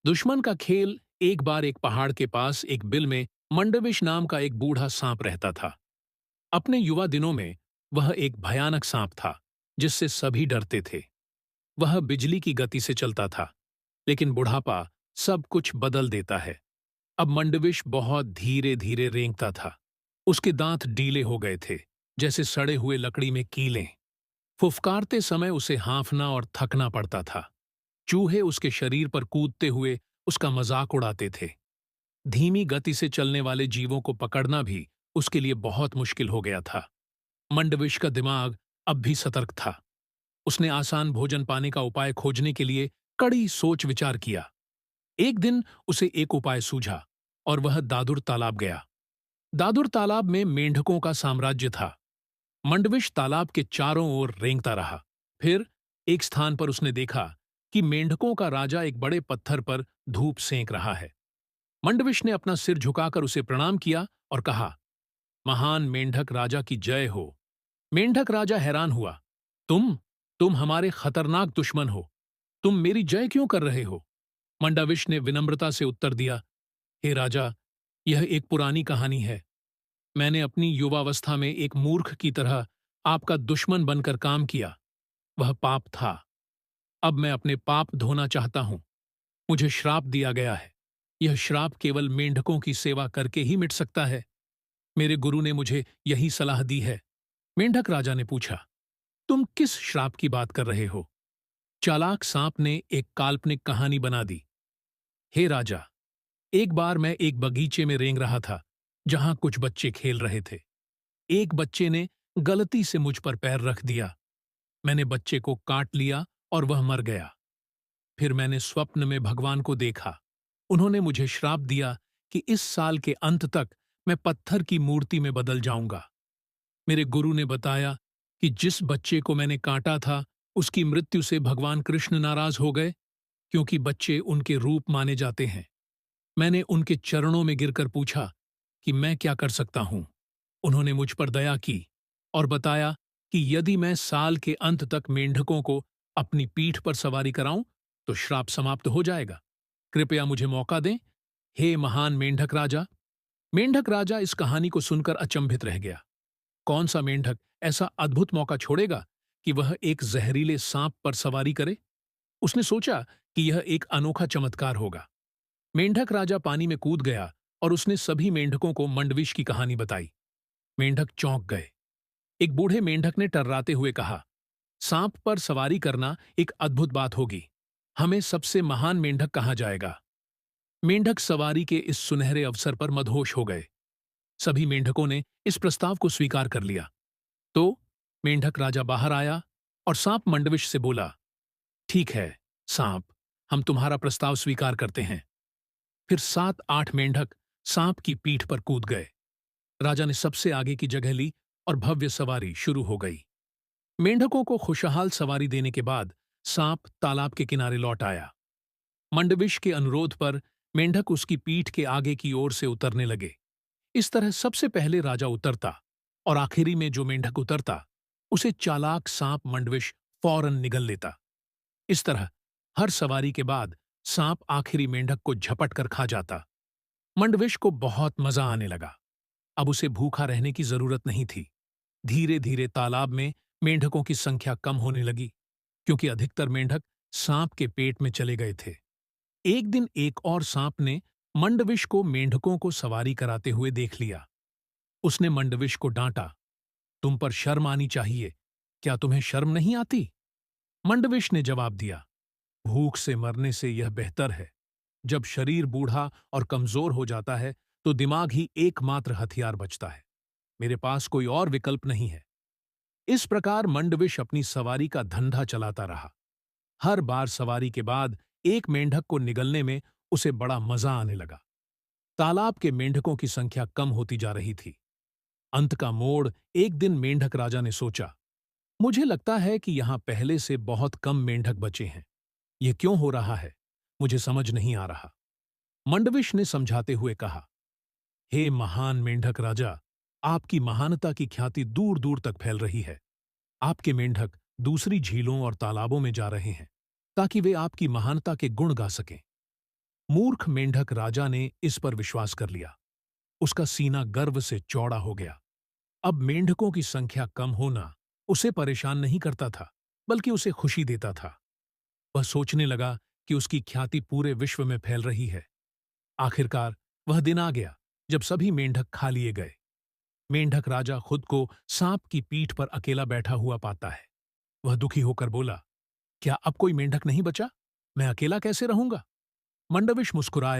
दुश्मन का खेल। एक बार एक पहाड़ के पास एक बिल में मंडविश नाम का एक बूढ़ा सांप रहता था। अपने युवा दिनों में वह एक भयानक सांप था जिससे सभी डरते थे। वह बिजली की गति से चलता था, लेकिन बुढ़ापा सब कुछ बदल देता है। अब मंडविश बहुत धीरे धीरे रेंगता था। उसके दांत डीले हो गए थे, जैसे सड़े हुए लकड़ी में कीलें। फुफकारते समय उसे हांफना और थकना पड़ता था। चूहे उसके शरीर पर कूदते हुए उसका मजाक उड़ाते थे। धीमी गति से चलने वाले जीवों को पकड़ना भी उसके लिए बहुत मुश्किल हो गया था। मंडविश का दिमाग अब भी सतर्क था। उसने आसान भोजन पाने का उपाय खोजने के लिए कड़ी सोच विचार किया। एक दिन उसे एक उपाय सूझा और वह दादुर तालाब गया। दादुर तालाब में मेंढकों का साम्राज्य था। मंडविश तालाब के चारों ओर रेंगता रहा। फिर एक स्थान पर उसने देखा कि मेंढकों का राजा एक बड़े पत्थर पर धूप सेंक रहा है। मंडविश ने अपना सिर झुकाकर उसे प्रणाम किया और कहा, महान मेंढक राजा की जय हो। मेंढक राजा हैरान हुआ। तुम हमारे खतरनाक दुश्मन हो। तुम मेरी जय क्यों कर रहे हो? मंडविश ने विनम्रता से उत्तर दिया, हे राजा, यह एक पुरानी कहानी है। मैंने अपनी युवावस्था में एक मूर्ख की तरह आपका दुश्मन बनकर काम किया। वह पाप था। अब मैं अपने पाप धोना चाहता हूं। मुझे श्राप दिया गया है। यह श्राप केवल मेंढकों की सेवा करके ही मिट सकता है। मेरे गुरु ने मुझे यही सलाह दी है। मेंढक राजा ने पूछा, तुम किस श्राप की बात कर रहे हो? चालाक सांप ने एक काल्पनिक कहानी बना दी। हे राजा, एक बार मैं एक बगीचे में रेंग रहा था जहां कुछ बच्चे खेल रहे थे। एक बच्चे ने गलती से मुझ पर पैर रख दिया। मैंने बच्चे को काट लिया और वह मर गया। फिर मैंने स्वप्न में भगवान को देखा। उन्होंने मुझे श्राप दिया कि इस साल के अंत तक मैं पत्थर की मूर्ति में बदल जाऊंगा। मेरे गुरु ने बताया कि जिस बच्चे को मैंने काटा था उसकी मृत्यु से भगवान कृष्ण नाराज हो गए, क्योंकि बच्चे उनके रूप माने जाते हैं। मैंने उनके चरणों में गिरकर पूछा कि मैं क्या कर सकता हूं। उन्होंने मुझ पर दया की और बताया कि यदि मैं साल के अंत तक मेंढकों को अपनी पीठ पर सवारी कराऊं तो श्राप समाप्त हो जाएगा। कृपया मुझे मौका दें, हे महान मेंढक राजा। मेंढक राजा इस कहानी को सुनकर अचंभित रह गया। कौन सा मेंढक ऐसा अद्भुत मौका छोड़ेगा कि वह एक जहरीले सांप पर सवारी करे? उसने सोचा कि यह एक अनोखा चमत्कार होगा। मेंढक राजा पानी में कूद गया और उसने सभी मेंढकों को मंडविश की कहानी बताई। मेंढक चौंक गए। एक बूढ़े मेंढक ने टर्राते हुए कहा, सांप पर सवारी करना एक अद्भुत बात होगी। हमें सबसे महान मेंढक कहा जाएगा। मेंढक सवारी के इस सुनहरे अवसर पर मदहोश हो गए। सभी मेंढकों ने इस प्रस्ताव को स्वीकार कर लिया। तो मेंढक राजा बाहर आया और सांप मंडविश से बोला, ठीक है सांप, हम तुम्हारा प्रस्ताव स्वीकार करते हैं। फिर 7-8 मेंढक सांप की पीठ पर कूद गए। राजा ने सबसे आगे की जगह ली और भव्य सवारी शुरू हो गई। मेंढकों को खुशहाल सवारी देने के बाद सांप तालाब के किनारे लौट आया। मंडविश के अनुरोध पर मेंढक उसकी पीठ के आगे की ओर से उतरने लगे। इस तरह सबसे पहले राजा उतरता और आखिरी में जो मेंढक उतरता उसे चालाक सांप मंडविश फौरन निगल लेता। इस तरह हर सवारी के बाद सांप आखिरी मेंढक को झपट कर खा जाता। मंडविश को बहुत मजा आने लगा। अब उसे भूखा रहने की जरूरत नहीं थी। धीरे धीरे तालाब में मेंढकों की संख्या कम होने लगी, क्योंकि अधिकतर मेंढक सांप के पेट में चले गए थे। एक दिन एक और सांप ने मंडविश को मेंढकों को सवारी कराते हुए देख लिया। उसने मंडविश को डांटा, तुम पर शर्म आनी चाहिए। क्या तुम्हें शर्म नहीं आती? मंडविश ने जवाब दिया, भूख से मरने से यह बेहतर है। जब शरीर बूढ़ा और कमजोर हो जाता है तो दिमाग ही एकमात्र हथियार बचता है। मेरे पास कोई और विकल्प नहीं है। इस प्रकार मंडविश अपनी सवारी का धंधा चलाता रहा। हर बार सवारी के बाद एक मेंढक को निगलने में उसे बड़ा मजा आने लगा। तालाब के मेंढकों की संख्या कम होती जा रही थी। अंत का मोड़ एक दिन मेंढक राजा ने सोचा, मुझे लगता है कि यहां पहले से बहुत कम मेंढक बचे हैं। यह क्यों हो रहा है? मुझे समझ नहीं आ रहा। मंडविश ने समझाते हुए कहा, हे महान मेंढक राजा, आपकी महानता की ख्याति दूर दूर तक फैल रही है। आपके मेंढक दूसरी झीलों और तालाबों में जा रहे हैं ताकि वे आपकी महानता के गुण गा सकें। मूर्ख मेंढक राजा ने इस पर विश्वास कर लिया। उसका सीना गर्व से चौड़ा हो गया। अब मेंढकों की संख्या कम होना उसे परेशान नहीं करता था, बल्कि उसे खुशी देता था। वह सोचने लगा कि उसकी ख्याति पूरे विश्व में फैल रही है। आखिरकार वह दिन आ गया जब सभी मेंढक खा लिए गए। मेंढक राजा खुद को सांप की पीठ पर अकेला बैठा हुआ पाता है। वह दुखी होकर बोला, क्या अब कोई मेंढक नहीं बचा? मैं अकेला कैसे रहूंगा? मंडविश मुस्कुराया